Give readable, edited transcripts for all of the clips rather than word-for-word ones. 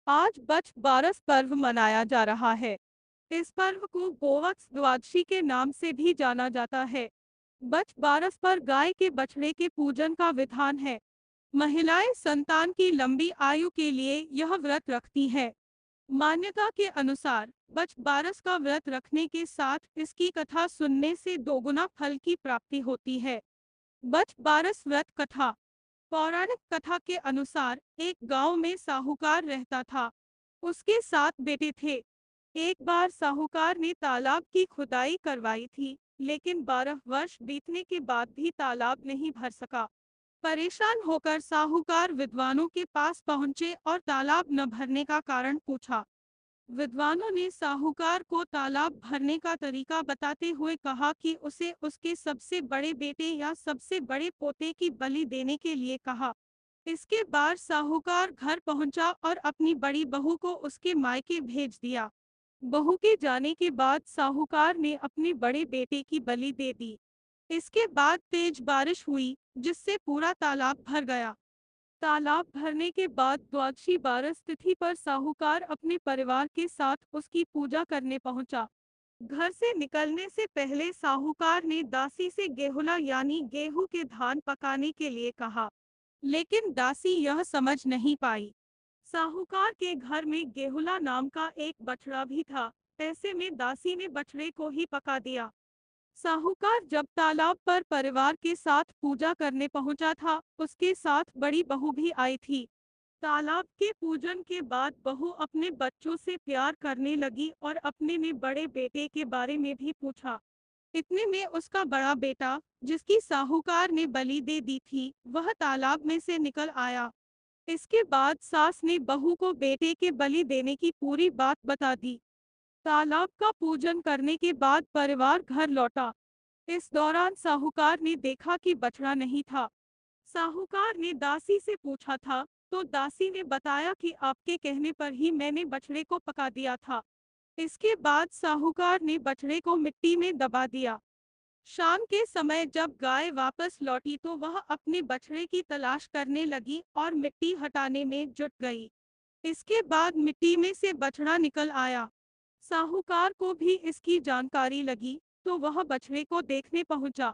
आज बछ बारस पर्व मनाया जा रहा है। इस पर्व को गोवत्स द्वादशी के नाम से भी जाना जाता है। बछ बारस पर गाय के बछड़े के पूजन का विधान है। महिलाएं संतान की लंबी आयु के लिए यह व्रत रखती हैं। मान्यता के अनुसार बछ बारस का व्रत रखने के साथ इसकी कथा सुनने से दोगुना फल की प्राप्ति होती है। बछ बारस व्रत कथा। पौराणिक कथा के अनुसार एक गांव में साहूकार रहता था। उसके 7 बेटे थे। एक बार साहूकार ने तालाब की खुदाई करवाई थी, लेकिन 12 वर्ष बीतने के बाद भी तालाब नहीं भर सका। परेशान होकर साहूकार विद्वानों के पास पहुंचे और तालाब न भरने का कारण पूछा। विद्वानों ने साहूकार को तालाब भरने का तरीका बताते हुए कहा कि उसे उसके सबसे बड़े बेटे या सबसे बड़े पोते की बलि देने के लिए कहा। इसके बाद साहूकार घर पहुंचा और अपनी बड़ी बहू को उसके मायके भेज दिया। बहू के जाने के बाद साहूकार ने अपने बड़े बेटे की बलि दे दी। इसके बाद तेज बारिश हुई, जिससे पूरा तालाब भर गया। तालाब भरने के बाद द्वादशी बारस तिथि पर साहूकार अपने परिवार के साथ उसकी पूजा करने पहुंचा। घर से निकलने से पहले साहूकार ने दासी से गेहुला यानी गेहूं के धान पकाने के लिए कहा, लेकिन दासी यह समझ नहीं पाई। साहूकार के घर में गेहुला नाम का एक बछड़ा भी था। ऐसे में दासी ने बछड़े को ही पका दिया। साहूकार जब तालाब पर परिवार के साथ पूजा करने पहुंचा था, उसके साथ बड़ी बहू भी आई थी। तालाब के पूजन के बाद बहू अपने बच्चों से प्यार करने लगी और अपने में बड़े बेटे के बारे में भी पूछा। इतने में उसका बड़ा बेटा, जिसकी साहूकार ने बलि दे दी थी, वह तालाब में से निकल आया। इसके बाद सास ने बहू को बेटे के बलि देने की पूरी बात बता दी। तालाब का पूजन करने के बाद परिवार घर लौटा। इस दौरान साहूकार ने देखा कि बछड़ा नहीं था। साहूकार ने दासी से पूछा था, तो दासी ने बताया कि आपके कहने पर ही मैंने बछड़े को पका दिया था। इसके बाद साहूकार ने बछड़े को मिट्टी में दबा दिया। शाम के समय जब गाय वापस लौटी तो वह अपने बछड़े की तलाश करने लगी और मिट्टी हटाने में जुट गई। इसके बाद मिट्टी में से बछड़ा निकल आया। साहूकार को भी इसकी जानकारी लगी, तो वह बछड़े को देखने पहुंचा।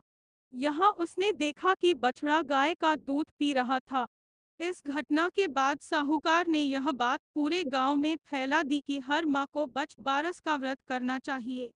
यहाँ उसने देखा कि बछड़ा गाय का दूध पी रहा था। इस घटना के बाद साहूकार ने यह बात पूरे गांव में फैला दी कि हर माँ को बछ बारस का व्रत करना चाहिए।